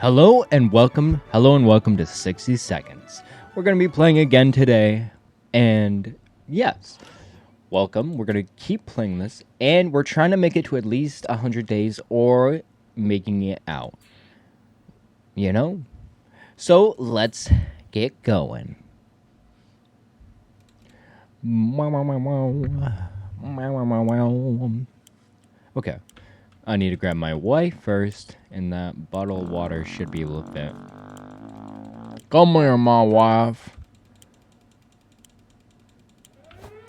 Hello and welcome to 60 Seconds. We're going to be playing again today, and yes, welcome. We're going to keep playing this, and we're trying to make it to at least 100 days or making it out. You know? So let's get going. Okay. I need to grab my wife first, and that bottle of water should be able to fit. Come here, my wife.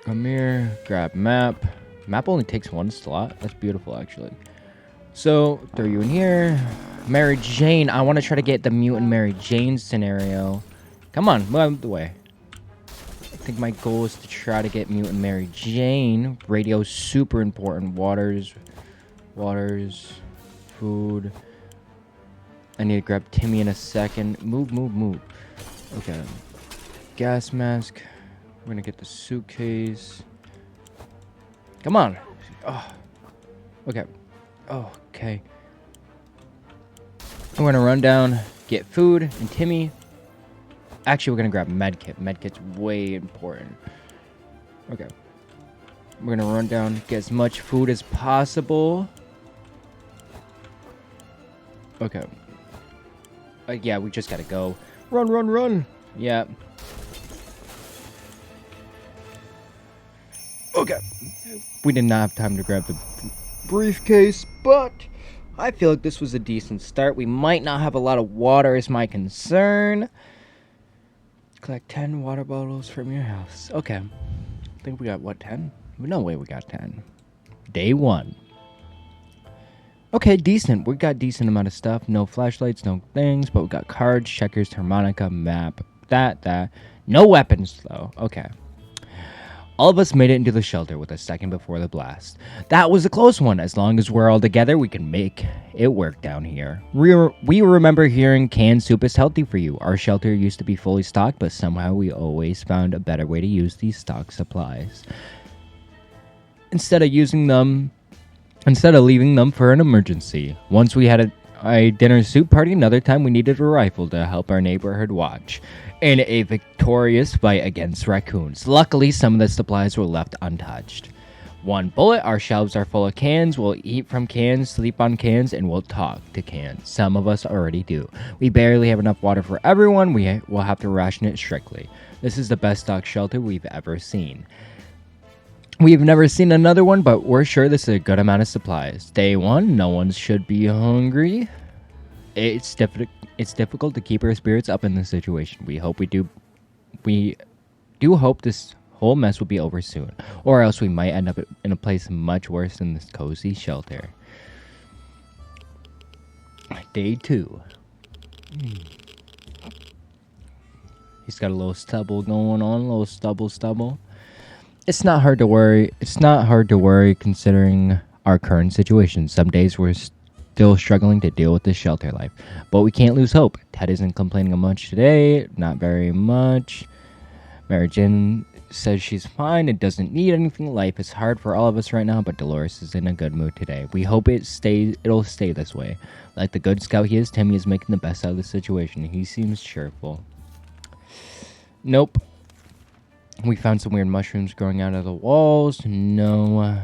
Come here, grab map. Map only takes one slot. That's beautiful, actually. So, throw you in here. Mary Jane. I want to try to get the mutant Mary Jane scenario. Come on, move out of the way. I think my goal is to try to get mutant Mary Jane. Radio's super important. Waters, food. I need to grab Timmy in a second. Move. Okay. Gas mask. We're gonna get the suitcase. Come on. Oh. Okay. Oh, okay. We're gonna run down, get food, and Timmy. Actually, we're gonna grab medkit. Medkit's way important. Okay. We're gonna run down, get as much food as possible. Okay. Yeah, we just gotta go. Run. Yeah. Okay. We did not have time to grab the briefcase, but I feel like this was a decent start. We might not have a lot of water is my concern. Collect 10 water bottles from your house. Okay. I think we got, what, 10? No way we got 10. Day 1. Okay, decent. We got decent amount of stuff. No flashlights, no things, but we got cards, checkers, harmonica, map, that. No weapons, though. Okay. All of us made it into the shelter with a second before the blast. That was a close one. As long as we're all together, we can make it work down here. We remember hearing canned soup is healthy for you. Our shelter used to be fully stocked, but somehow we always found a better way to use these stock supplies. Instead of leaving them for an emergency. Once we had a dinner soup party, another time we needed a rifle to help our neighborhood watch. In a victorious fight against raccoons. Luckily, some of the supplies were left untouched. One bullet, our shelves are full of cans. We'll eat from cans, sleep on cans, and we'll talk to cans. Some of us already do. We barely have enough water for everyone. We will have to ration it strictly. This is the best stock shelter we've ever seen. We've never seen another one, but we're sure this is a good amount of supplies. Day 1, no one should be hungry. It's difficult to keep our spirits up in this situation. We do hope this whole mess will be over soon, or else we might end up in a place much worse than this cozy shelter. Day 2. He's got a little stubble going on, a little stubble. It's not hard to worry considering our current situation. Some days we're still struggling to deal with this shelter life, but we can't lose hope. Ted isn't complaining much today, not very much. Mary Jane says she's fine and doesn't need anything. Life is hard for all of us right now, but Dolores is in a good mood today. We hope it'll stay this way. Like the good scout he is, Timmy is making the best out of the situation. He seems cheerful. Nope. We found some weird mushrooms growing out of the walls. No.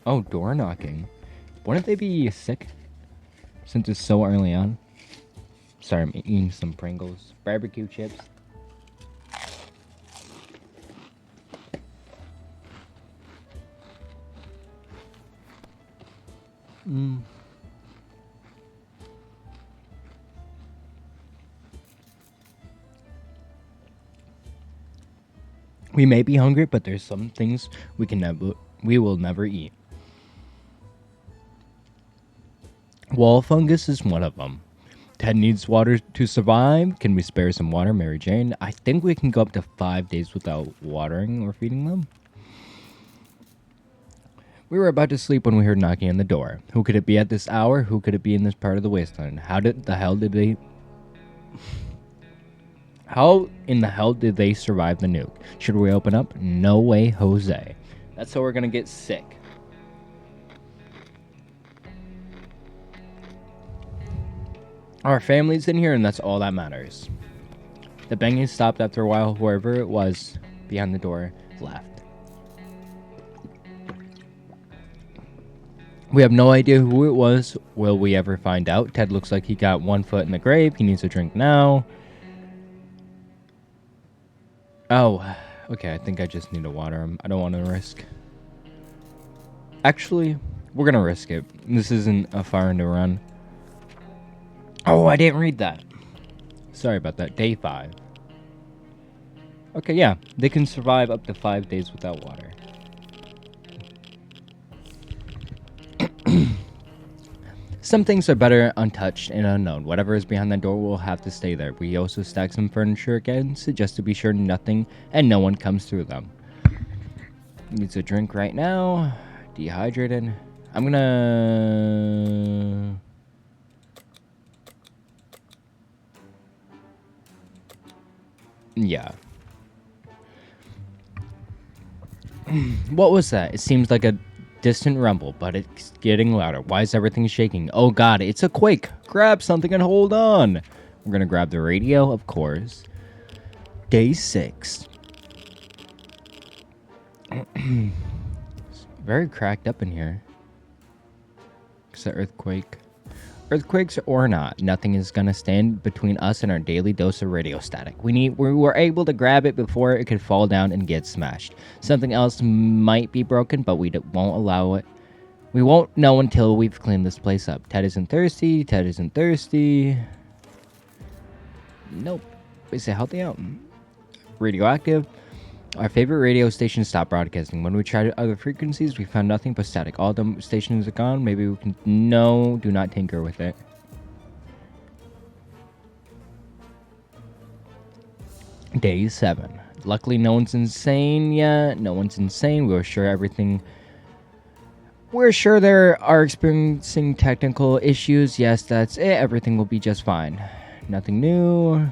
Oh, door knocking. Wouldn't they be sick since it's so early on? Sorry, I'm eating some Pringles. Barbecue chips. We may be hungry, but there's some things we will never eat. Wall fungus is one of them. Ted needs water to survive. Can we spare some water, Mary Jane? I think we can go up to 5 days without watering or feeding them. We were about to sleep when we heard knocking on the door. Who could it be at this hour? Who could it be in this part of the wasteland? How in the hell did they survive the nuke? Should we open up? No way, Jose. That's how we're gonna get sick. Our family's in here, and that's all that matters. The banging stopped after a while. Whoever it was behind the door left. We have no idea who it was. Will we ever find out? Ted looks like he got 1 foot in the grave. He needs a drink now. Oh, okay. I think I just need to water him. I don't want to risk. Actually, we're going to risk it. This isn't a far into run. Oh, I didn't read that. Sorry about that. Day 5. Okay, yeah. They can survive up to 5 days without water. Some things are better untouched and unknown. Whatever is behind that door will have to stay there. We also stack some furniture again, so just to be sure nothing and no one comes through them. Needs a drink right now. Dehydrated. I'm gonna... Yeah. What was that? It seems like a distant rumble, but it's getting louder. Why is everything shaking? Oh god, it's a quake. Grab something and hold on. We're gonna grab the radio, of course. Day 6. It's very cracked up in here. It's an earthquake. Earthquakes or not, nothing is gonna stand between us and our daily dose of radio static. We were able to grab it before it could fall down and get smashed. Something else might be broken, but we won't allow it. We won't know until we've cleaned this place up. Ted isn't thirsty. Ted isn't thirsty. Nope. Is it healthy out? Radioactive. Our favorite radio station stopped broadcasting. When we tried other frequencies, we found nothing but static. All the stations are gone. Maybe we can... No, do not tinker with it. Day 7. Luckily, no one's insane yet. No one's insane. We're sure they are experiencing technical issues. Yes, that's it. Everything will be just fine. Nothing new.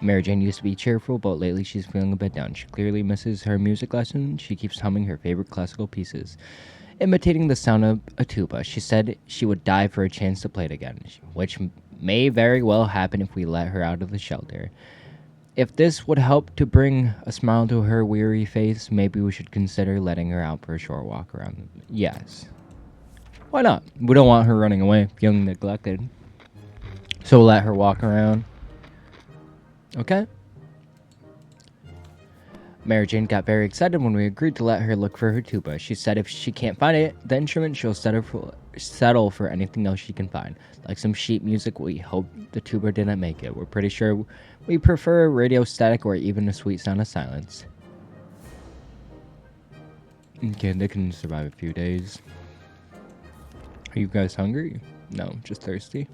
Mary Jane used to be cheerful, but lately she's feeling a bit down. She clearly misses her music lesson. She keeps humming her favorite classical pieces, imitating the sound of a tuba. She said she would die for a chance to play it again, which may very well happen if we let her out of the shelter. If this would help to bring a smile to her weary face, maybe we should consider letting her out for a short walk around. Yes. Why not? We don't want her running away, feeling neglected. So we'll let her walk around. Okay. Mary Jane got very excited when we agreed to let her look for her tuba. She said if she can't find it, the instrument, she'll settle for anything else she can find. Like some sheet music, we hope the tuba didn't make it. We're pretty sure we prefer radio static or even a sweet sound of silence. Okay, they can survive a few days. Are you guys hungry? No, just thirsty.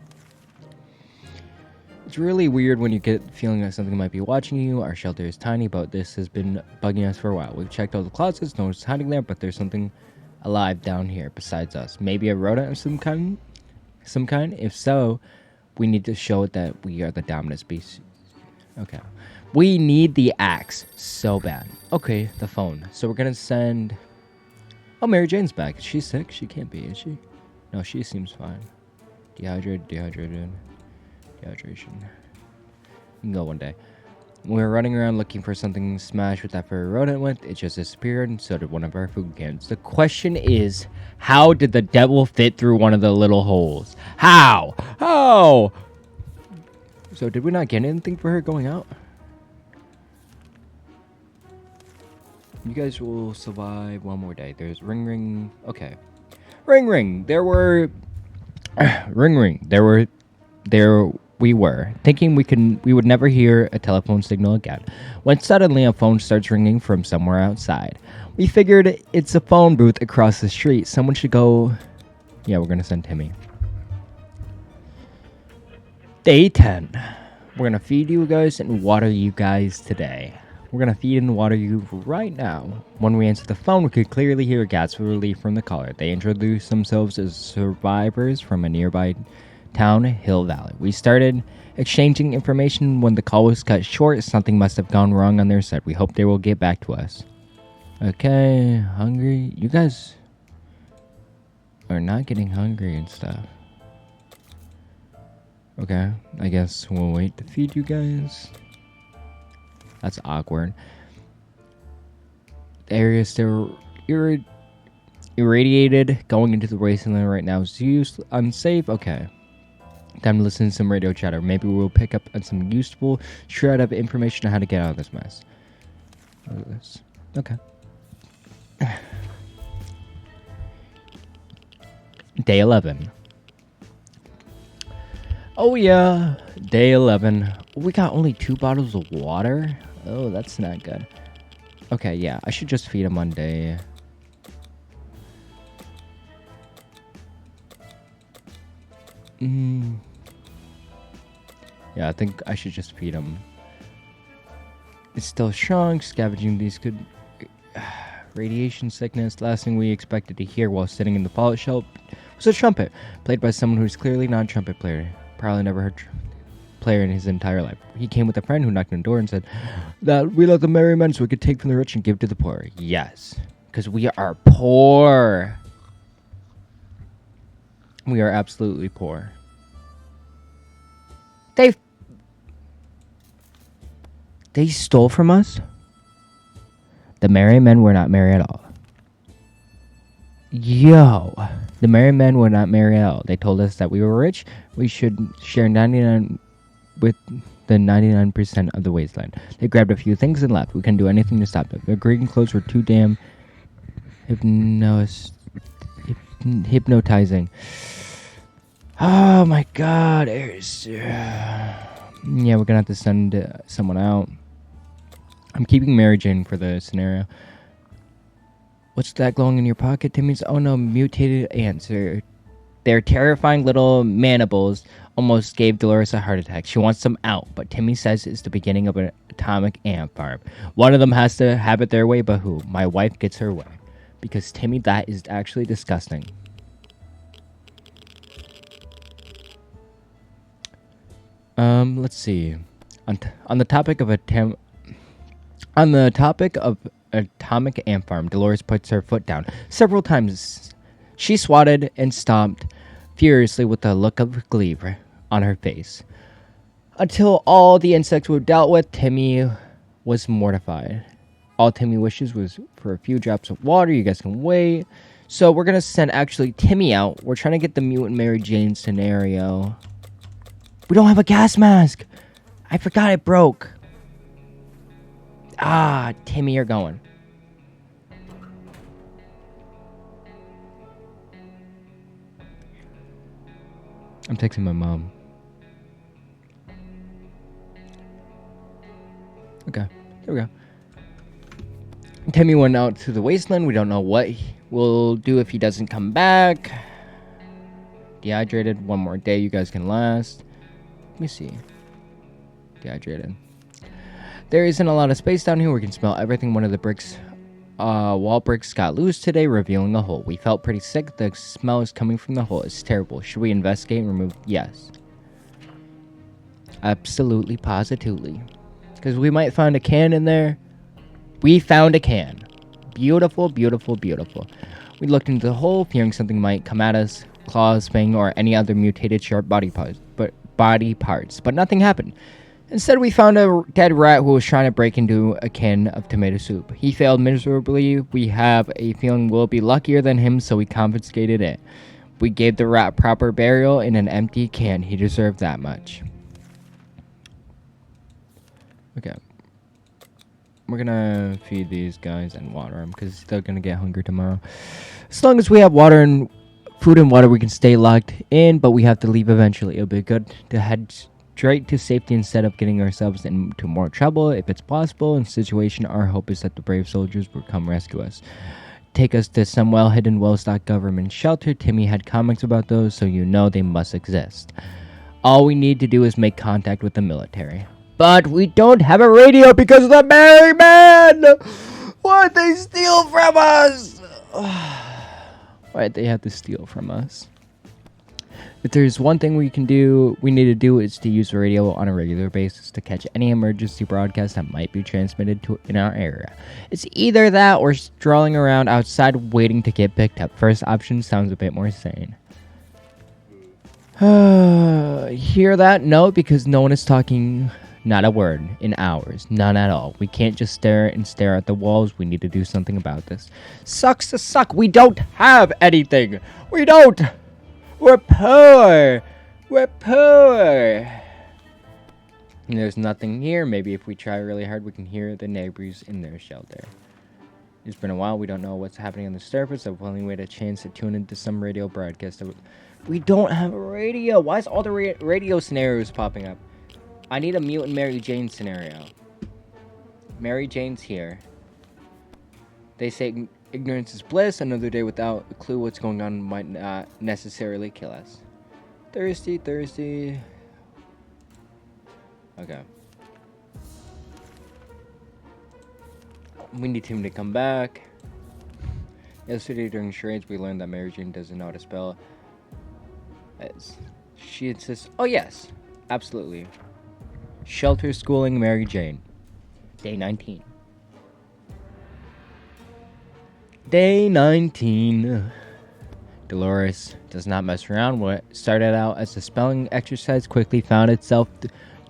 It's really weird when you get the feeling that something might be watching you. Our shelter is tiny, but this has been bugging us for a while. We've checked all the closets, no one's hiding there, but there's something alive down here besides us. Maybe a rodent of some kind? If so, we need to show it that we are the dominant species. Okay. We need the axe so bad. Okay, the phone. So we're gonna send... Oh, Mary Jane's back. Is she sick? She can't be, is she? No, she seems fine. Dehydrated. Hydration. You can go one day. We were running around looking for something smashed with that furry rodent with. It just disappeared, and so did one of our food cans. The question is, how did the devil fit through one of the little holes? How? How? So did we not get anything for her going out? You guys will survive one more day. There's ring. Okay. Ring. There we were, thinking we would never hear a telephone signal again, when suddenly a phone starts ringing from somewhere outside. We figured it's a phone booth across the street. Someone should go... Yeah, we're gonna send Timmy. Day 10. We're gonna feed you guys and water you guys today. We're gonna feed and water you right now. When we answered the phone, we could clearly hear gasps of relief from the caller. They introduced themselves as survivors from a nearby town, Hill Valley. We started exchanging information. When the call was cut short, something must have gone wrong on their side. We hope they will get back to us. Okay, hungry? You guys are not getting hungry and stuff. Okay, I guess we'll wait to feed you guys. That's awkward. The area is still irradiated. Going into the wasteland right now is unsafe. Okay. Time to listen to some radio chatter. Maybe we'll pick up on some useful shred of information on how to get out of this mess. Look at this. Okay. Day 11. Oh yeah, day 11. We got only 2 bottles of water? Oh, that's not good. Okay, yeah, I should just feed him on day... Yeah, I think I should just feed him. It's still strong. Scavenging these could... Radiation sickness. Last thing we expected to hear while sitting in the fallout shelf was a trumpet, played by someone who's clearly not a trumpet player. Probably never heard player in his entire life. He came with a friend who knocked on the door and said that we love the merry men so we could take from the rich and give to the poor. Yes, because we are poor. We are absolutely poor. They stole from us? The merry men were not merry at all. Yo, the merry men were not merry at all. They told us that we were rich. We should share 99 with the 99% of the wasteland. They grabbed a few things and left. We couldn't do anything to stop them. Their green clothes were too damn hypnotizing. Oh my god. Yeah, we're gonna have to send someone out. I'm keeping Mary Jane for the scenario. What's that glowing in your pocket, Timmy's? Oh no, mutated ants. Their terrifying little mandibles almost gave Dolores a heart attack. She wants them out, but Timmy says it's the beginning of an atomic ant farm. One of them has to have it their way, but who? My wife gets her way. Because Timmy, that is actually disgusting. Let's see. On the topic of atomic ant farm, Dolores puts her foot down several times. She swatted and stomped furiously with a look of glee on her face. Until all the insects were dealt with, Timmy was mortified. All Timmy wishes was for a few drops of water. You guys can wait. So we're going to send actually Timmy out. We're trying to get the mutant Mary Jane scenario. We don't have a gas mask. I forgot it broke. Ah, Timmy, you're going. I'm texting my mom. Okay, there we go. Timmy went out to the wasteland. We don't know what we'll do if he doesn't come back. Dehydrated. One more day you guys can last. Let me see. Dehydrated. There isn't a lot of space down here. We can smell everything. One of the wall bricks got loose today, revealing a hole. We felt pretty sick. The smell is coming from the hole. It's terrible. Should we investigate and remove? Yes. Absolutely, positively. Because we might find a can in there. We found a can. Beautiful, beautiful, beautiful. We looked into the hole, fearing something might come at us. Claws, fang, or any other mutated sharp body parts. But nothing happened. Instead, we found a dead rat who was trying to break into a can of tomato soup. He failed miserably. We have a feeling we'll be luckier than him, so we confiscated it. We gave the rat proper burial in an empty can. He deserved that much. Okay. We're gonna feed these guys and water them, because they're gonna get hungry tomorrow. As long as we have water and food and water, we can stay locked in, but we have to leave eventually. It'll be good to head straight to safety instead of getting ourselves into more trouble. If it's possible in situation, our hope is that the brave soldiers will come rescue us. Take us to some well-hidden, well-stocked government shelter. Timmy had comments about those, so you know they must exist. All we need to do is make contact with the military. But we don't have a radio because of the merry men! Why'd they steal from us? Why'd they have to steal from us? If there's one thing we need to do is to use the radio on a regular basis to catch any emergency broadcast that might be transmitted in our area. It's either that or strolling around outside waiting to get picked up. First option sounds a bit more sane. Hear that? No, because no one is talking. Not a word in hours. None at all. We can't just stare at the walls. We need to do something about this. Sucks to suck. We don't have anything. We don't. We're poor. We're poor. And there's nothing here. Maybe if we try really hard, we can hear the neighbors in their shelter. It's been a while. We don't know what's happening on the surface. I've only waited a chance to tune into some radio broadcast. We don't have a radio. Why is all the radio scenarios popping up? I need a mutant Mary Jane scenario. Mary Jane's here. They say ignorance is bliss. Another day without a clue what's going on might not necessarily kill us. Thirsty. Okay. We need him to come back. Yesterday during charades, we learned that Mary Jane doesn't know how to spell. As she insists. Oh yes, absolutely. Shelter schooling Mary Jane. Day 19. Day 19. Dolores does not mess around. What started out as a spelling exercise quickly found itself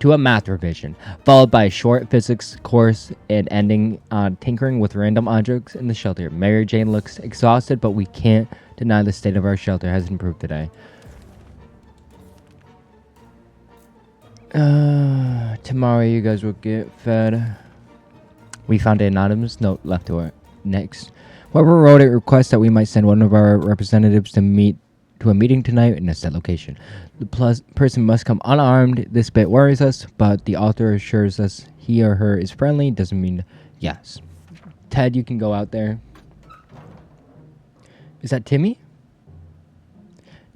to a math revision, followed by a short physics course and ending on tinkering with random objects in the shelter. Mary Jane looks exhausted, but we can't deny the state of our shelter has improved today. Tomorrow you guys will get fed. We found an anonymous note left to our next. Whoever wrote it requests that we might send one of our representatives to a meeting tonight in a set location. The person must come unarmed. This bit worries us, but the author assures us he or her is friendly. Doesn't mean yes. Ted, you can go out there. Is that Timmy?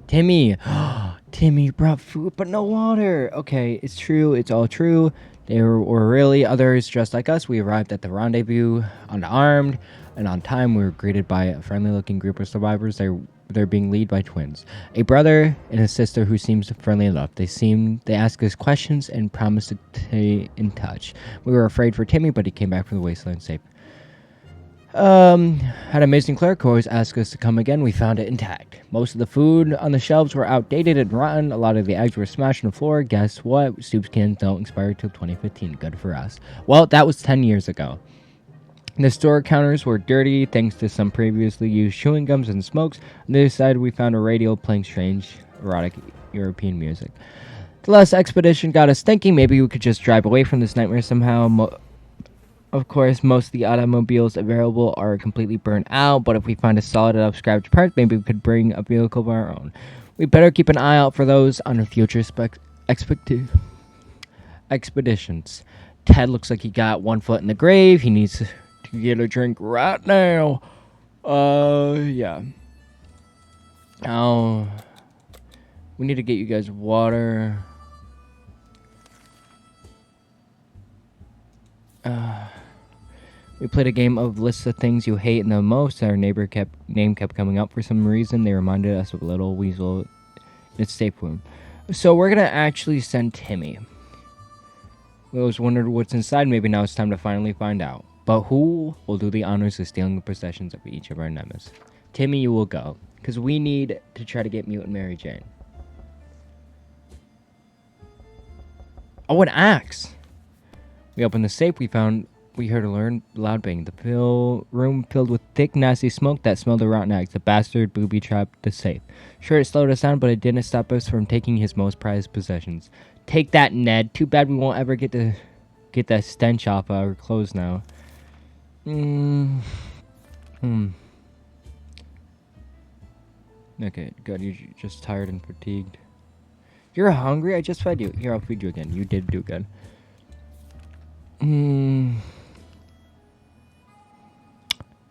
Timmy. Timmy brought food, but no water. Okay, it's true. It's all true. There were really others dressed like us. We arrived at the rendezvous unarmed and on time. We were greeted by a friendly-looking group of survivors. They're being led by twins, a brother and a sister who seems friendly enough. They ask us questions and promise to stay in touch. We were afraid for Timmy, but he came back from the wasteland safe. Had amazing clerk who always asked us to come again. We found it intact. Most of the food on the shelves were outdated and rotten. A lot of the eggs were smashed on the floor. Guess what? Soup cans don't expire till 2015. Good for us. Well, that was 10 years ago. The store counters were dirty thanks to some previously used chewing gums and smokes. On the other side, we found a radio playing strange, erotic European music. The last expedition got us thinking maybe we could just drive away from this nightmare somehow. Of course, most of the automobiles available are completely burnt out, but if we find a solid enough scratch parts, maybe we could bring a vehicle of our own. We better keep an eye out for those on future expeditions. Ted looks like he got one foot in the grave. He needs to get a drink right now. Yeah. Oh, we need to get you guys water. We played a game of lists of things you hate the most. Our neighbor name kept coming up for some reason. They reminded us of a little weasel in its safe room. So we're gonna actually send Timmy. We always wondered what's inside. Maybe now it's time to finally find out. But who will do the honors of stealing the possessions of each of our nemesis? Timmy, you will go, because we need to try to get mutant Mary Jane. Oh, an axe! We opened the safe. We heard a loud bang. The room filled with thick, nasty smoke that smelled of rotten eggs. The bastard booby-trapped the safe. Sure, it slowed us down, but it didn't stop us from taking his most prized possessions. Take that, Ned. Too bad we won't ever get that stench off our clothes now. Okay, good. You're just tired and fatigued. You're hungry? I just fed you. Here, I'll feed you again. You did do good.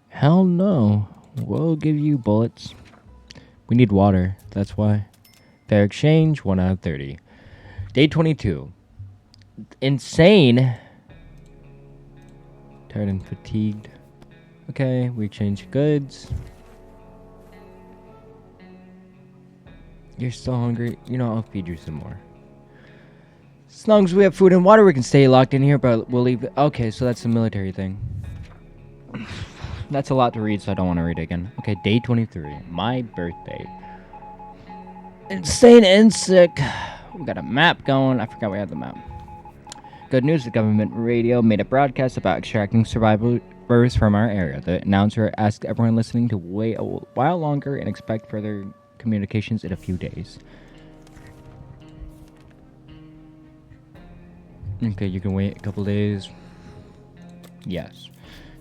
Hell no. We'll give you bullets. We need water. That's why. Fair exchange, 1 out of 30. Day 22. Insane. Tired and fatigued. Okay, we exchange goods. You're still hungry? You know, I'll feed you some more. As long as we have food and water, we can stay locked in here, but we'll leave. Okay, so that's the military thing. That's a lot to read, so I don't want to read it again. Okay, day 23. My birthday. Insane and sick. We got a map going. I forgot we had the map. Good news, the government radio made a broadcast about extracting survivors from our area. The announcer asked everyone listening to wait a while longer and expect further communications in a few days. Okay, you can wait a couple days. Yes.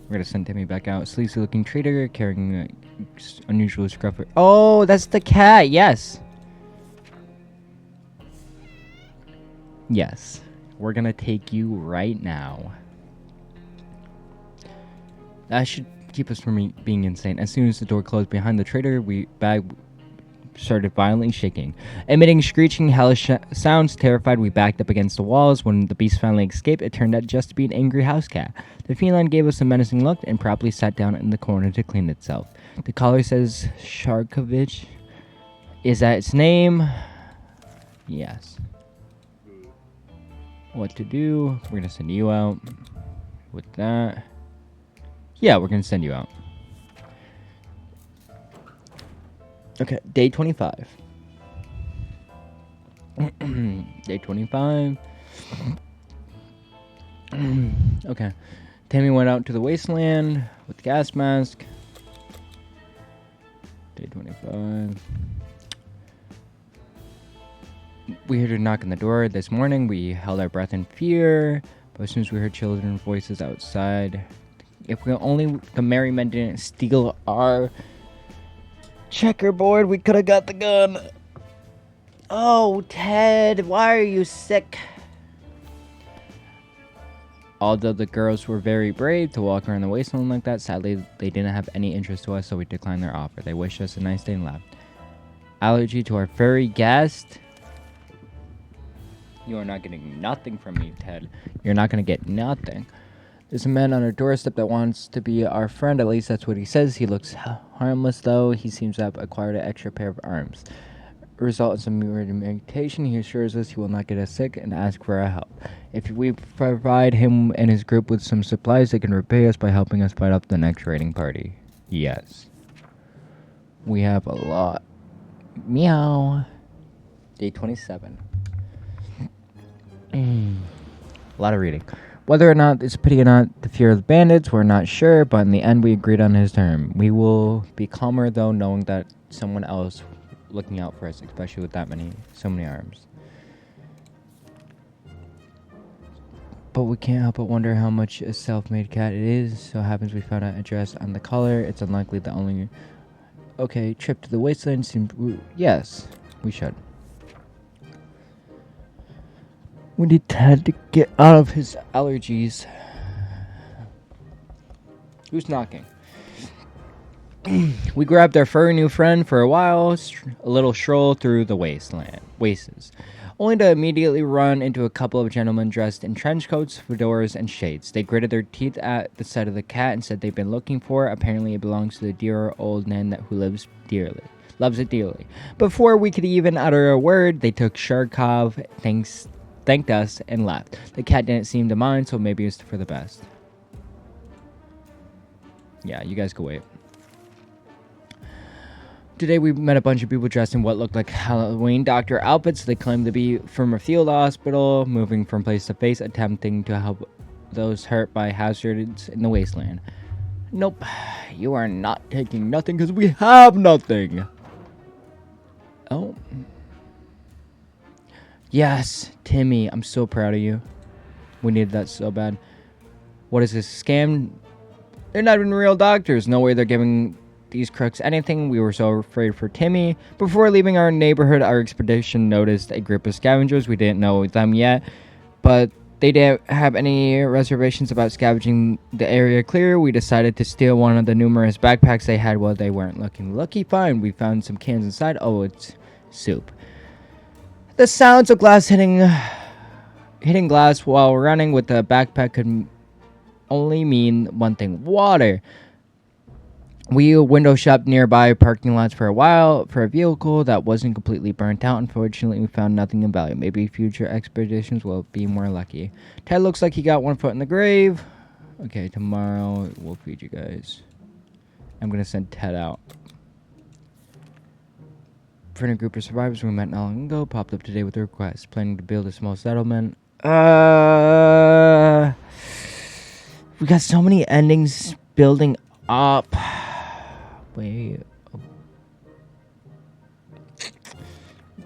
We're gonna send Timmy back out. Sleazy looking trader carrying an unusual scruffer. Oh, that's the cat. Yes. Yes. We're gonna take you right now. That should keep us from being insane. As soon as the door closed behind the trader, bag started violently shaking. Emitting screeching, hellish sounds, terrified, we backed up against the walls. When the beast finally escaped, it turned out just to be an angry house cat. The feline gave us a menacing look and promptly sat down in the corner to clean itself. The collar says Sharkovich. Is that its name? Yes. What to do? We're gonna send you out with that. Yeah, we're gonna send you out. Okay, day 25. Day 25. Okay. Tammy went out to the wasteland with the gas mask. Day 25. We heard a knock on the door this morning. We held our breath in fear, but as soon as we heard children's voices outside, if only the merry men didn't steal our checkerboard, we could have got the gun. Oh, Ted, why are you sick? Although the girls were very brave to walk around the wasteland like that, sadly, they didn't have any interest to us, so we declined their offer. They wished us a nice day and left. Allergy to our furry guest? You are not getting nothing from me, Ted. You're not going to get nothing. There's a man on our doorstep that wants to be our friend. At least that's what he says. He looks harmless, though. He seems to have acquired an extra pair of arms. Result in some medication. He assures us he will not get us sick and ask for our help. If we provide him and his group with some supplies, they can repay us by helping us fight off the next raiding party. Yes. We have a lot. Meow. Day 27. A lot of reading. Whether or not it's a pity or not, the fear of the bandits, we're not sure, but in the end we agreed on his term. We will be calmer, though, knowing that someone else looking out for us, especially with so many arms. But we can't help but wonder how much a self-made cat it is. So it happens we found an address on the collar. It's unlikely the only... Okay, trip to the wasteland seems... Yes, we should. We need Ted to get out of his allergies. Who's knocking? We grabbed our furry new friend for a while, a little stroll through the wastes, only to immediately run into a couple of gentlemen dressed in trench coats, fedoras, and shades. They gritted their teeth at the sight of the cat and said they've been looking for it. Apparently it belongs to the dear old man who loves it dearly. Before we could even utter a word, they took Sharkov, thanked us, and left. The cat didn't seem to mind, so maybe it's for the best. Yeah, you guys go wait. Today we met a bunch of people dressed in what looked like Halloween doctor outfits. They claimed to be from a field hospital, moving from place to place, attempting to help those hurt by hazards in the wasteland. Nope, you are not taking nothing because we have nothing. Oh. Yes, Timmy, I'm so proud of you. We needed that so bad. What is this, scam? They're not even real doctors. No way they're giving these crooks anything. We were so afraid for Timmy. Before leaving our neighborhood, our expedition noticed a group of scavengers. We didn't know them yet, but they didn't have any reservations about scavenging the area clear. We decided to steal one of the numerous backpacks they had while they weren't looking. Lucky find. We found some cans inside. Oh, it's soup. The sounds of glass hitting glass while running with the backpack could only mean one thing: water. We window shopped nearby parking lots for a while for a vehicle that wasn't completely burnt out. Unfortunately, we found nothing of value. Maybe future expeditions will be more lucky. Ted looks like he got one foot in the grave. Okay, tomorrow we'll feed you guys. I'm going to send Ted out. friendly group of survivors we met not long ago popped up today with a request, planning to build a small settlement. We got so many endings building up. Wait.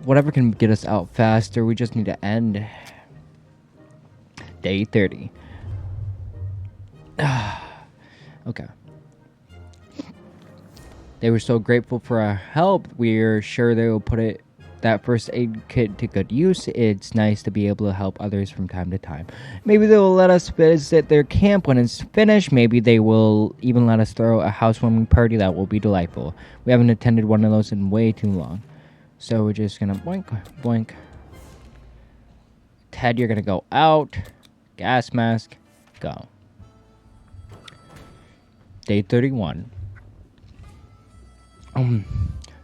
Whatever can get us out faster, we just need to end. Day 30. Okay. They were so grateful for our help. We're sure they will put that first aid kit to good use. It's nice to be able to help others from time to time. Maybe they will let us visit their camp when it's finished. Maybe they will even let us throw a housewarming party. That will be delightful. We haven't attended one of those in way too long. So we're just gonna boink, boink. Ted, you're gonna go out. Gas mask, go. Day 31.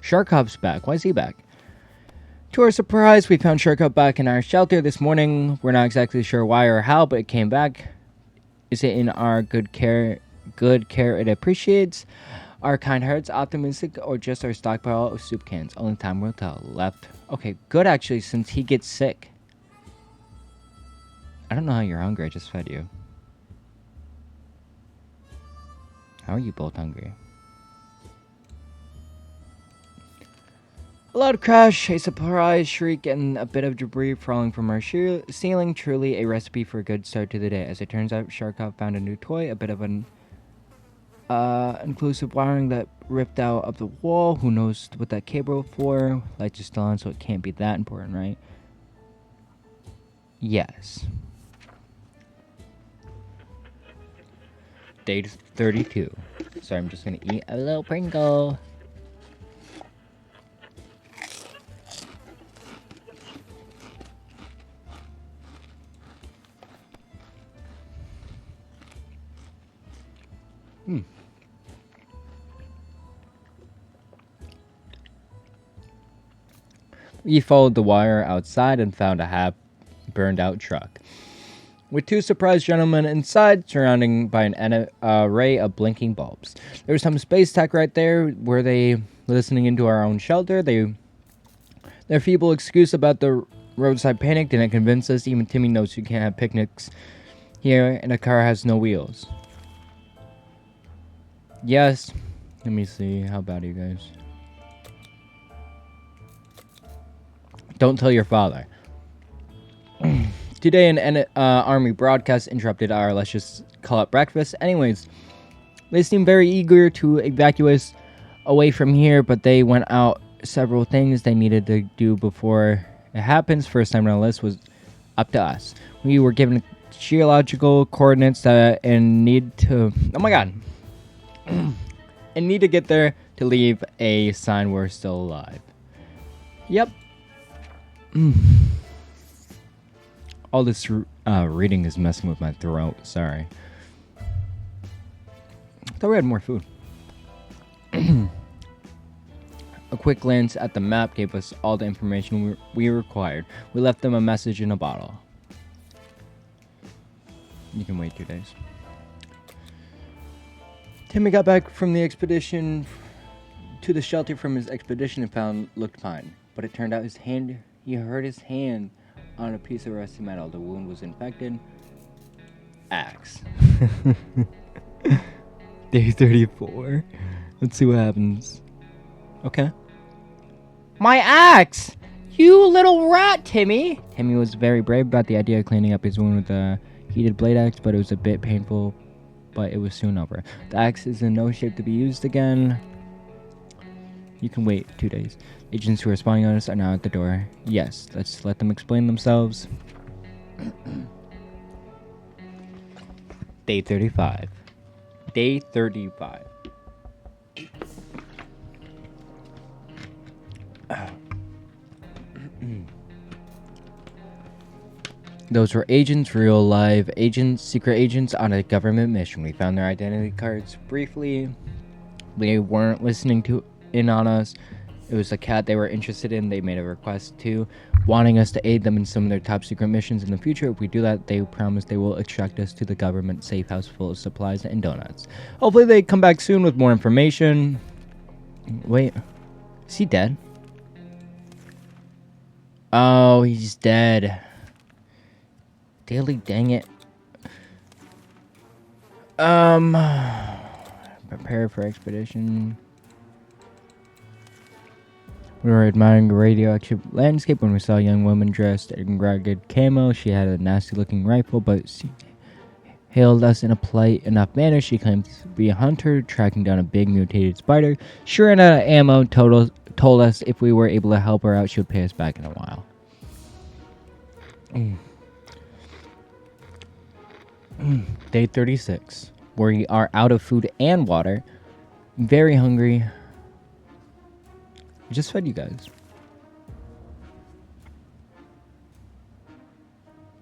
Sharkov's back. Why is he back? To our surprise, we found Sharkov back in our shelter this morning. We're not exactly sure why or how, but it came back. Is it in our good care it appreciates? Our kind hearts optimistic, or just our stockpile of soup cans? Only time will tell. Left. Okay, good actually, since he gets sick. I don't know how you're hungry. I just fed you. How are you both hungry? A loud crash, a surprise shriek, and a bit of debris falling from our ceiling. Truly a recipe for a good start to the day. As it turns out, Sharkov found a new toy, a bit of an inclusive wiring that ripped out of the wall. Who knows what that cable for? Lights are still on, so it can't be that important, right? Yes. Day 32. Sorry, I'm just gonna eat a little Pringle. We followed the wire outside and found a half burned out truck with two surprised gentlemen inside, surrounded by an array of blinking bulbs. There was some space tech right there. Were they listening into our own shelter? Their feeble excuse about the roadside panic didn't convince us. Even Timmy knows you can't have picnics here, and a car has no wheels. Yes. Let me see. How bad are you guys? Don't tell your father. Today, an army broadcast interrupted our let's just call it breakfast. Anyways, they seemed very eager to evacuate us away from here, but they went out several things they needed to do before it happens. First time on the list was up to us. We were given geological coordinates and need to... Oh my god. And need to get there to leave a sign we're still alive. Yep. All this reading is messing with my throat. Sorry. I thought we had more food. A quick glance at the map gave us all the information we required. We left them a message in a bottle. You can wait 2 days. Timmy got back from the expedition to the shelter from his expedition and looked fine. But it turned out he hurt his hand on a piece of rusty metal. The wound was infected. Axe. Day 34. Let's see what happens. Okay. My axe! You little rat, Timmy! Timmy was very brave about the idea of cleaning up his wound with a heated blade axe, but it was a bit painful, but it was soon over. The axe is in no shape to be used again. You can wait 2 days. Agents who are spying on us are now at the door. Yes, let's let them explain themselves. Day 35. Day 35. Those were agents, real live agents, secret agents on a government mission. We found their identity cards briefly. They weren't listening in on us. It was a cat they were interested in. They made a request to, wanting us to aid them in some of their top secret missions in the future. If we do that, they promise they will extract us to the government safe house full of supplies and donuts. Hopefully they come back soon with more information. Wait, is he dead? Oh, he's dead. Daily, dang it. Prepare for expedition. We were admiring a radioactive landscape when we saw a young woman dressed in ragged camo. She had a nasty-looking rifle, but she hailed us in a polite enough manner. She claimed to be a hunter, tracking down a big mutated spider. She ran out of ammo, told us if we were able to help her out, she would pay us back in a while. Day 36. We are out of food and water. Very hungry. I just fed you guys.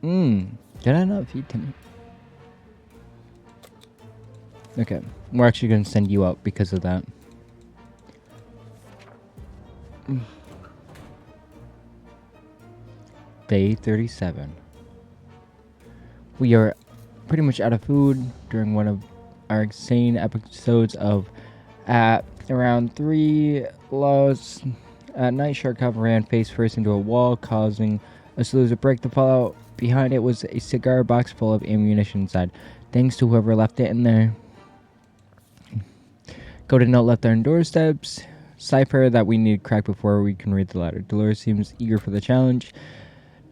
Did I not feed Timmy? Okay. We're actually going to send you out because of that. Day 37. We are pretty much out of food during one of our insane episodes of at around 3 lows at night. Sharkov ran face first into a wall, causing us to lose a break. The fallout behind it was a cigar box full of ammunition inside. Thanks to whoever left it in there. Coded note left on doorsteps. Cipher that we need cracked before we can read the letter. Dolores seems eager for the challenge.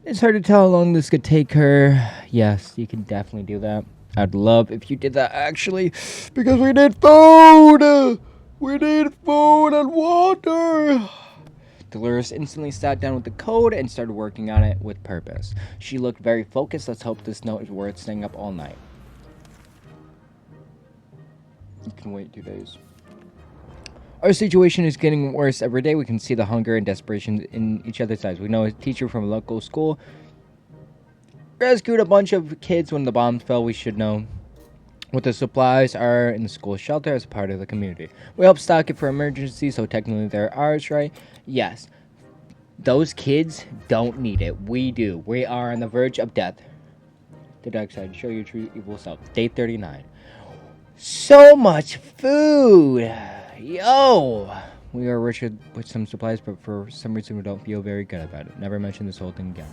It's hard to tell how long this could take her. Yes, you can definitely do that. I'd love if you did that, actually, because we need food! We need food and water! Dolores instantly sat down with the code and started working on it with purpose. She looked very focused. Let's hope this note is worth staying up all night. You can wait 2 days. Our situation is getting worse every day. We can see the hunger and desperation in each other's eyes. We know a teacher from a local school rescued a bunch of kids when the bombs fell. We should know what the supplies are in the school shelter as part of the community. We help stock it for emergencies, so technically they're ours, right? Yes. Those kids don't need it. We do. We are on the verge of death. The dark side. Show your true evil self. Day 39. So much food! Yo! We are rich with some supplies, but for some reason we don't feel very good about it. Never mention this whole thing again.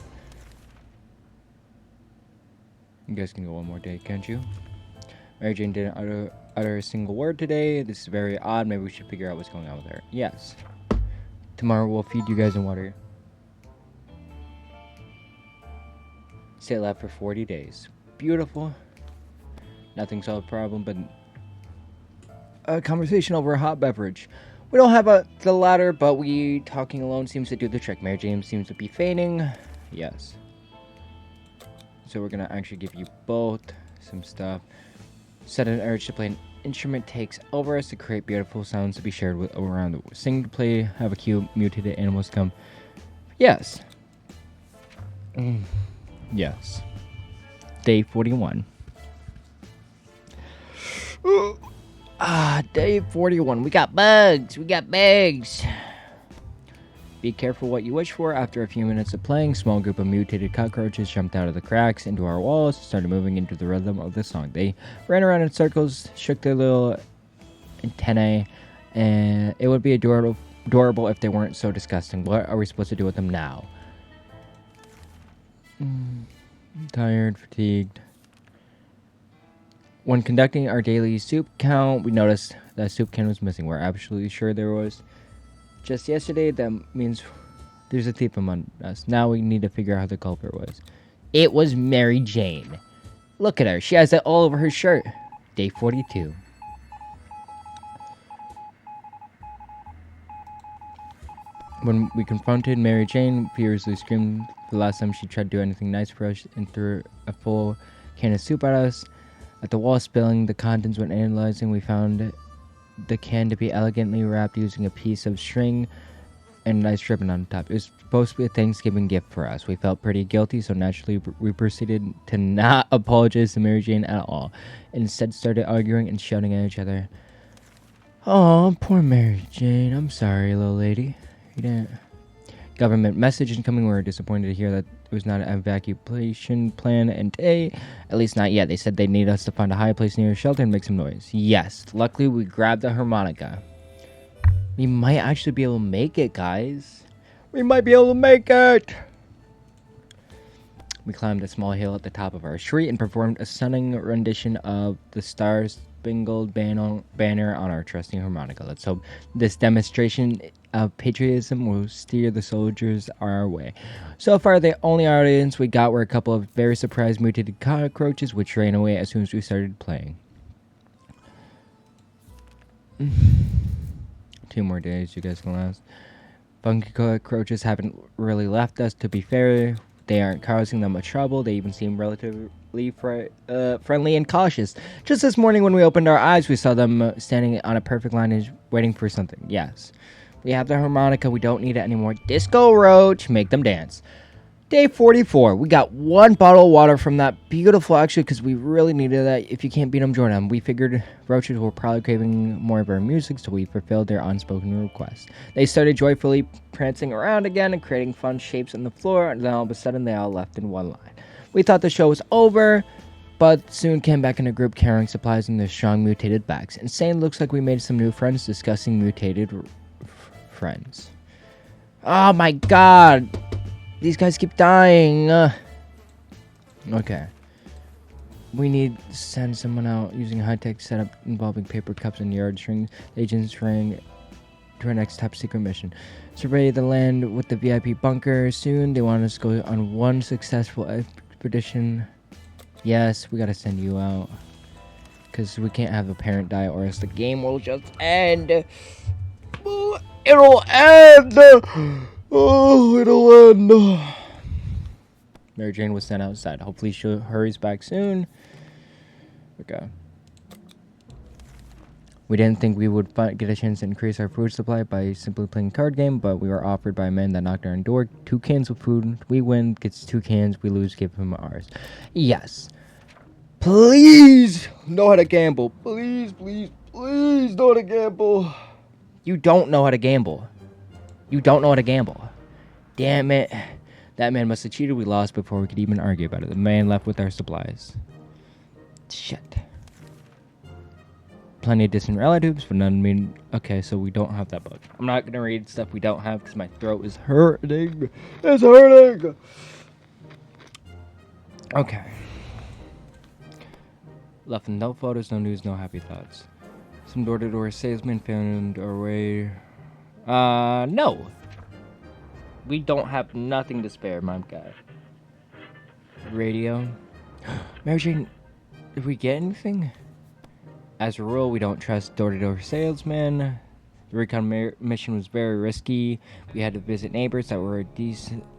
You guys can go one more day, can't you? Mary Jane didn't utter a single word today. This is very odd. Maybe we should figure out what's going on with her. Yes. Tomorrow we'll feed you guys in water. Stay alive for 40 days. Beautiful. Nothing solved problem, but a conversation over a hot beverage. We don't have the latter, but talking alone seems to do the trick. Mary Jane seems to be feigning. Yes. So we're gonna actually give you both some stuff. Sudden urge to play an instrument takes over us to create beautiful sounds to be shared with around the world. Sing to play, have a cue, mutated animals come. Yes. Yes. Day 41. Day 41. We got bugs. Be careful what you wish for. After a few minutes of playing, small group of mutated cockroaches jumped out of the cracks into our walls and started moving into the rhythm of the song. They ran around in circles, shook their little antennae, and it would be adorable if they weren't so disgusting. What are we supposed to do with them now? Tired, fatigued. When conducting our daily soup count, we noticed that soup can was missing. We're absolutely sure there was. Just yesterday, that means there's a thief among us. Now we need to figure out who the culprit was. It was Mary Jane. Look at her. She has it all over her shirt. Day 42. When we confronted Mary Jane, furiously screamed the last time she tried to do anything nice for us and threw a full can of soup at us. At the wall, spilling the contents when analyzing, we found the can to be elegantly wrapped using a piece of string and a nice ribbon on top. It was supposed to be a Thanksgiving gift for us. We felt pretty guilty, so naturally we proceeded to not apologize to Mary Jane at all. Instead, started arguing and shouting at each other. Oh, poor Mary Jane. I'm sorry, little lady. You didn't. Government message incoming. We were disappointed to hear that it was not an evacuation plan and day. At least not yet. They said they need us to find a high place near a shelter and make some noise. Yes. Luckily, we grabbed the harmonica. We might actually be able to make it, guys. We might be able to make it. We climbed a small hill at the top of our street and performed a stunning rendition of the Star-Spangled Banner on our trusty harmonica. Let's hope this demonstration of patriotism will steer the soldiers our way. So far, the only audience we got were a couple of very surprised mutated cockroaches, which ran away as soon as we started playing. 2 more days, you guys can last. Funky cockroaches haven't really left us, to be fair. They aren't causing them much trouble. They even seem relatively friendly and cautious. Just this morning when we opened our eyes, we saw them standing on a perfect line and waiting for something. Yes. We have the harmonica. We don't need it anymore. Disco Roach. Make them dance. Day 44. We got 1 bottle of water from that beautiful, actually, because we really needed that. If you can't beat them, join them. We figured roaches were probably craving more of our music, so we fulfilled their unspoken request. They started joyfully prancing around again and creating fun shapes on the floor, and then all of a sudden they all left in one line. We thought the show was over, but soon came back in a group carrying supplies in their strong mutated bags. Insane, looks like we made some new friends discussing mutated friends. Oh my god! These guys keep dying. Okay. We need to send someone out using a high-tech setup involving paper cups and yard strings. The agents rang to our next top-secret mission. Survey the land with the VIP bunker. Soon, they want us to go on 1 successful expedition. Yes, we gotta send you out. Because we can't have a parent die or else the game will just end. It'll end! Oh, it'll end. Mary Jane was sent outside. Hopefully she hurries back soon. Okay. We didn't think we would get a chance to increase our food supply by simply playing a card game, but we were offered by a man that knocked on our door 2 cans of food. We win, gets 2 cans. We lose, give him ours. Yes. Please know how to gamble. Please, please, please know how to gamble. You don't know how to gamble. You don't know how to gamble. Damn it. That man must have cheated. We lost before we could even argue about it. The man left with our supplies. Shit. Plenty of distant relatives, but none mean... Okay, so we don't have that book. I'm not going to read stuff we don't have because my throat is hurting. It's hurting! Okay. Left no photos, no news, no happy thoughts. Some door-to-door salesman found our way... no. We don't have nothing to spare, my guy. Radio. Mary Jane, did we get anything? As a rule, we don't trust door-to-door salesmen. The recon mission was very risky. We had to visit neighbors that were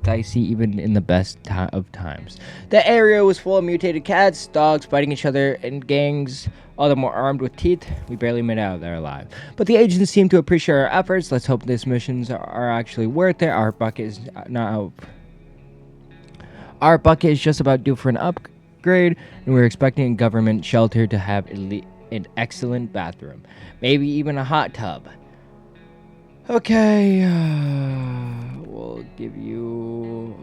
dicey even in the best of times. The area was full of mutated cats, dogs fighting each other in gangs, all of them were armed with teeth. We barely made it out there alive. But the agents seem to appreciate our efforts. Let's hope these missions are actually worth it. Our bucket is not out. Our bucket is just about due for an upgrade, and we're expecting a government shelter to have an excellent bathroom. Maybe even a hot tub. Okay, we'll give you...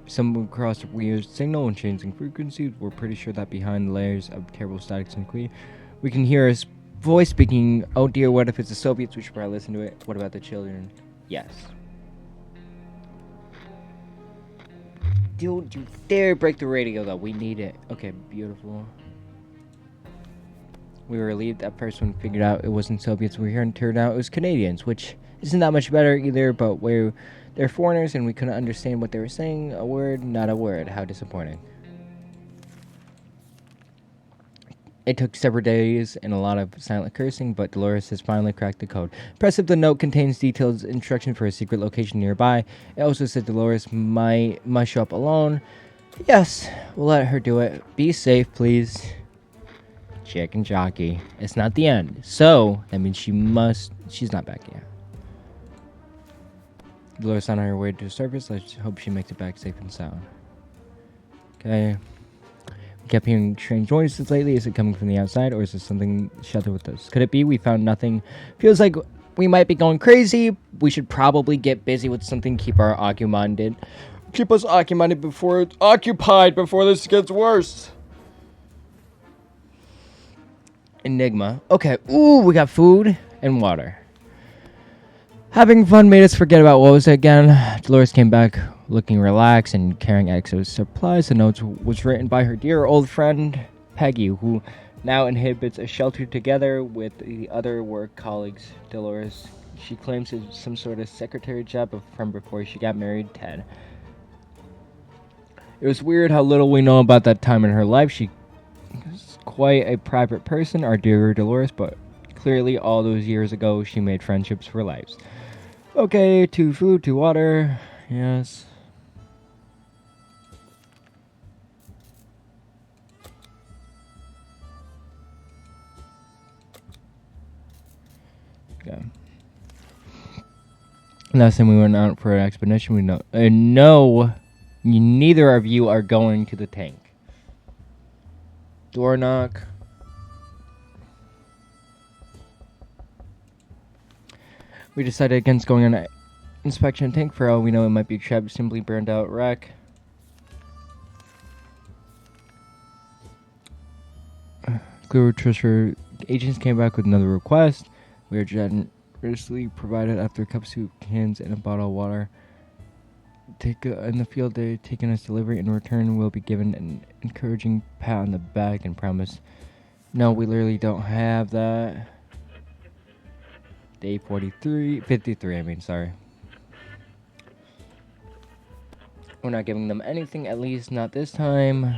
Someone crossed a weird signal and changing frequencies. We're pretty sure that behind the layers of terrible statics and clear, we can hear his voice speaking. Oh dear, what if it's the Soviets? We should probably listen to it. What about the children? Yes. Don't you dare break the radio, though. We need it. Okay, beautiful. We were relieved at first when we figured out it wasn't Soviets. We turned out it was Canadians, which isn't that much better either, but they're foreigners and we couldn't understand what they were saying. A word, not a word. How disappointing. It took several days and a lot of silent cursing, but Dolores has finally cracked the code. Impressive, the note contains detailed instructions for a secret location nearby. It also said Dolores must show up alone. Yes, we'll let her do it. Be safe, please. Chick and jockey. It's not the end. So, that means she's not back yet. Dolores on her way to service. Let's hope she makes it back safe and sound. Okay. Kept hearing strange noises lately. Is it coming from the outside, or is it something sheltered with us? Could it be we found nothing? Feels like we might be going crazy. We should probably get busy with something. Keep us occupied before this gets worse. Enigma. Okay. Ooh, we got food and water. Having fun made us forget about what was it again. Dolores came back looking relaxed and carrying extra supplies. The note was written by her dear old friend Peggy, who now inhabits a shelter together with the other work colleagues. Dolores, she claims it's some sort of secretary job from before she got married, Ted. It was weird how little we know about that time in her life. She was quite a private person, our dear Dolores, but clearly all those years ago she made friendships for lives. Okay, to food, to water. Yes. Okay. Last time we went out for an expedition, we know. No, neither of you are going to the tank. Door knock. We decided against going on an inspection tank. For all we know, it might be a trap, simply burned out wreck. Clear Trisha agents came back with another request. We are generously provided after a cup of soup, cans, and a bottle of water. In the field, they're taking us delivery. In return, we'll be given an encouraging pat on the back and promise. No, we literally don't have that. Day 53, sorry. We're not giving them anything, at least not this time.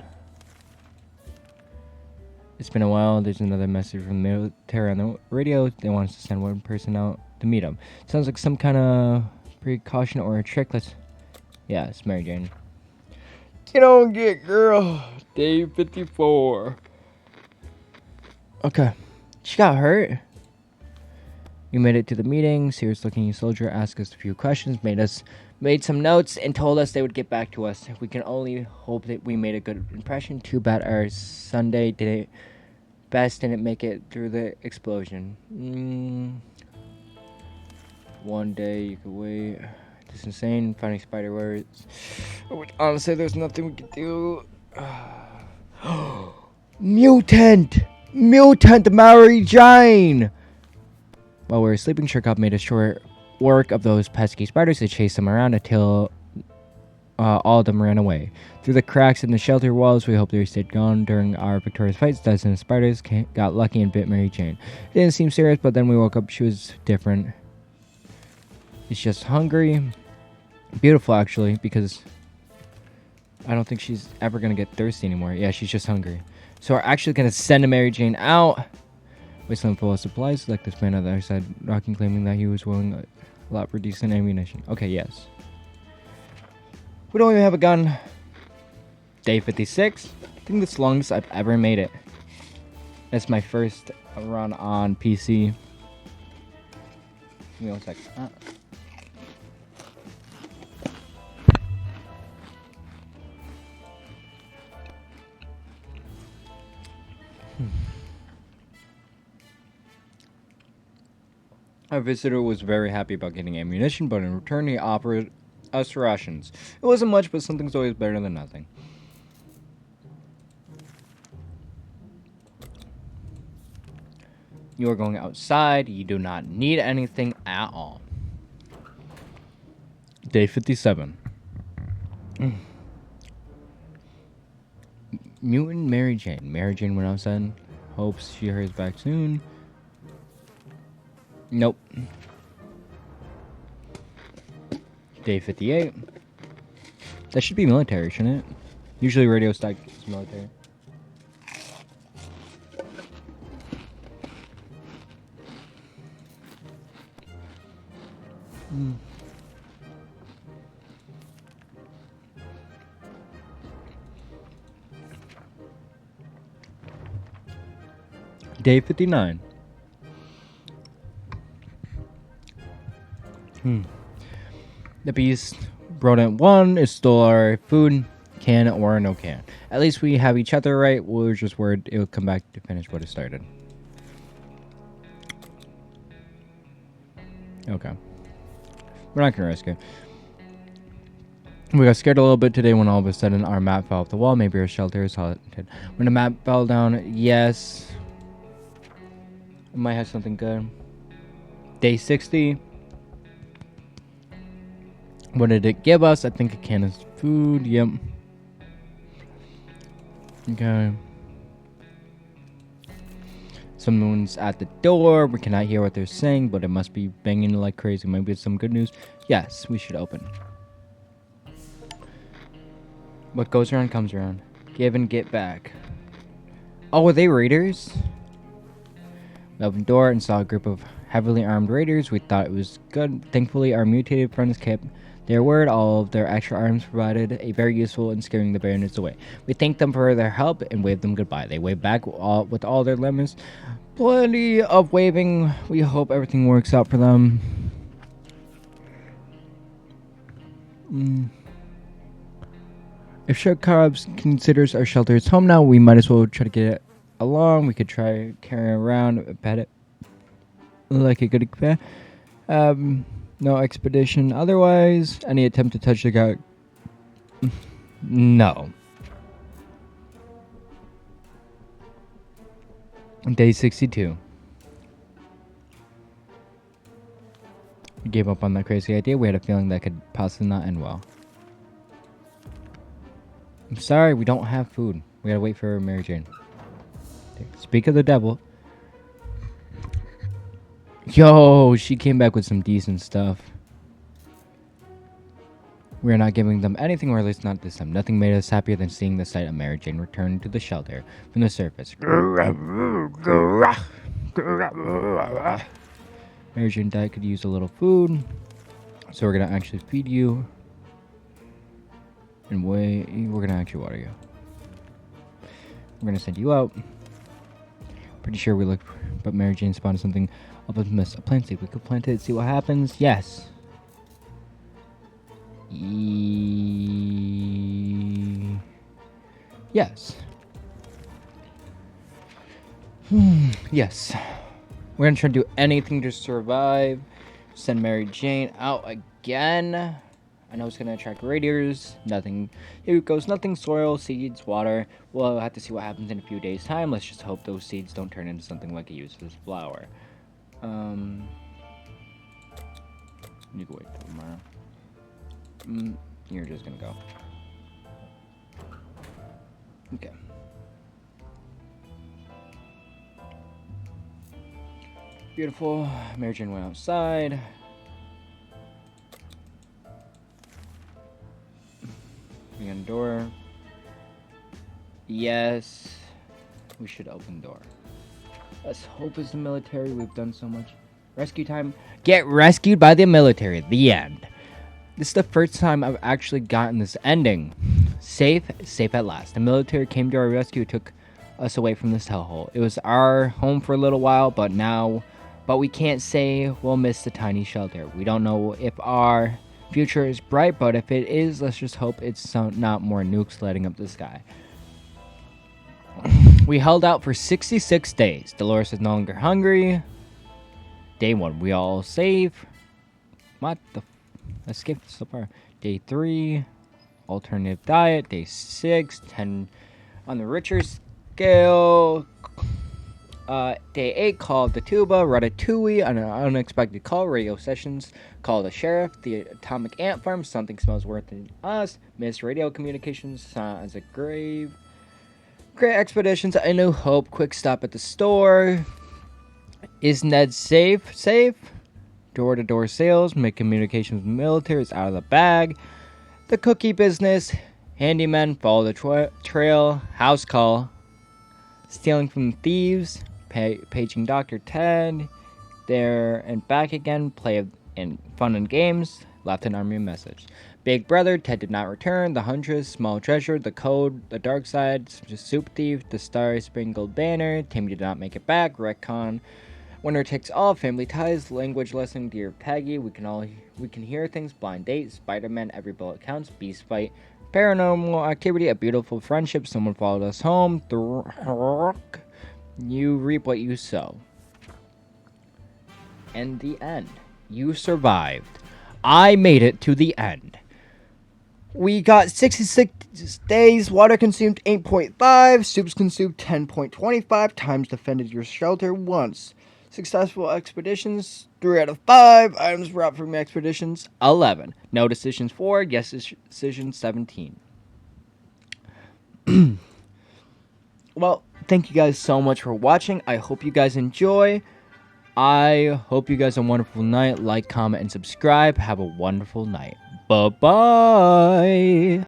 It's been a while. There's another message from the military on the radio. They want us to send one person out to meet them. Sounds like some kind of precaution or a trick. Yeah, it's Mary Jane. Get on, get girl. Day 54. Okay. She got hurt. We made it to the meeting. Serious looking soldier asked us a few questions, made some notes, and told us they would get back to us. We can only hope that we made a good impression. Too bad our Sunday didn't make it through the explosion. One day you could wait. This is insane. Finding spider webs. Honestly, there's nothing we could do. Mutant Mary Jane. While we were sleeping, Shirkov made a short work of those pesky spiders. They chased them around until all of them ran away. Through the cracks in the shelter walls, we hoped they stayed gone. During our victorious fights, dozens of spiders got lucky and bit Mary Jane. It didn't seem serious, but then we woke up. She was different. She's just hungry. Beautiful, actually, because I don't think she's ever going to get thirsty anymore. Yeah, she's just hungry. So we're actually going to send a Mary Jane out. Wasteland full of supplies, like this man on the other side, rocking, claiming that he was willing a lot for decent ammunition. Okay, yes. We don't even have a gun. Day 56. I think that's the longest I've ever made it. That's my first run on PC. Give me one sec. Our visitor was very happy about getting ammunition, but in return he offered us rations. It wasn't much, but something's always better than nothing. You are going outside. You do not need anything at all. Day 57. Mutant Mary Jane. Mary Jane went outside. Hopes she hurries back soon. Nope. Day 58. That should be military, shouldn't it? Usually Radio Stack is military. Day 59. The beast rodent 1 is still our food, can or no can. At least we have each other right. We're just worried it will come back to finish what it started. Okay. We're not gonna risk it. We got scared a little bit today when all of a sudden our map fell off the wall. Maybe our shelter is haunted. When the map fell down, yes. It might have something good. Day 60. What did it give us? I think a can of food. Yep. Okay. Someone's at the door. We cannot hear what they're saying, but it must be banging like crazy. Maybe it's some good news. Yes, we should open. What goes around comes around. Give and get back. Oh, are they raiders? We opened the door and saw a group of heavily armed raiders. We thought it was good. Thankfully, our mutated friends kept their word. All of their extra arms provided a very useful in scaring the bandits away. We thanked them for their help and waved them goodbye. They waved back with all their lemons. Plenty of waving. We hope everything works out for them. If Sharkarbs considers our shelter its home now, we might as well try to get it along. We could try carrying around, pet it like a good pet. No expedition otherwise. Any attempt to touch the guy? No. Day 62. We gave up on that crazy idea. We had a feeling that could possibly not end well. I'm sorry, we don't have food. We gotta wait for Mary Jane. Speak of the devil. Yo, she came back with some decent stuff. We're not giving them anything, or at least not this time. Nothing made us happier than seeing the sight of Mary Jane return to the shelter from the surface. Mary Jane died, could use a little food. So we're gonna actually feed you. And we're gonna actually water you. We're gonna send you out. Pretty sure we looked, but Mary Jane spotted something up in the mist. A plant seed. We could plant it, see what happens. Yes. Yes. Yes. We're gonna try to do anything to survive. Send Mary Jane out again. I know it's gonna attract raiders. Nothing. Here goes nothing. Soil, seeds, water. We'll have to see what happens in a few days' time. Let's just hope those seeds don't turn into something like a useless flower. You can wait till tomorrow. You're just gonna go. Okay. Beautiful. Mary Jane went outside. We got a door. Yes. We should open the door. Let's hope it's the military. We've done so much. Rescue time. Get rescued by the military. The end. This is the first time I've actually gotten this ending. Safe at last. The military came to our rescue, took us away from this hellhole. It was our home for a little while, but we can't say we'll miss the tiny shelter. We don't know if our future is bright, but if it is, let's just hope it's not more nukes lighting up the sky. We held out for 66 days. Dolores is no longer hungry. Day 1, we all safe. What the escaped so far. Day 3, alternative diet. Day 6, 10 on the richer scale. Day 8, call of the tuba, ratatouille, on an unexpected call, radio sessions, call the sheriff, the atomic ant farm, something smells worse than us, missed radio communications, as a grave, great expeditions, A New Hope, quick stop at the store, is Ned safe, door-to-door sales, make communications with the military, is out of the bag, the cookie business, handyman, follow the trail, house call, stealing from thieves, paging Dr. Ted, there and back again, play in fun and games, left an army message. Big brother, Ted did not return, the huntress, small treasure, the code, the dark side, soup thief, the star-spangled banner, Timmy did not make it back, retcon, winner takes all, family ties, language lesson, dear Peggy, we can hear things, blind date, Spider-Man, every bullet counts, beast fight, paranormal activity, a beautiful friendship, someone followed us home, you reap what you sow. And the end. You survived. I made it to the end. We got 66 days, water consumed 8.5, soups consumed 10.25, times defended your shelter once. Successful expeditions, 3 out of 5. Items brought from expeditions, 11. No decisions, 4. Yes decisions, 17. Well, thank you guys so much for watching. I hope you guys enjoy. I hope you guys have a wonderful night. Like, comment, and subscribe. Have a wonderful night. Bye-bye.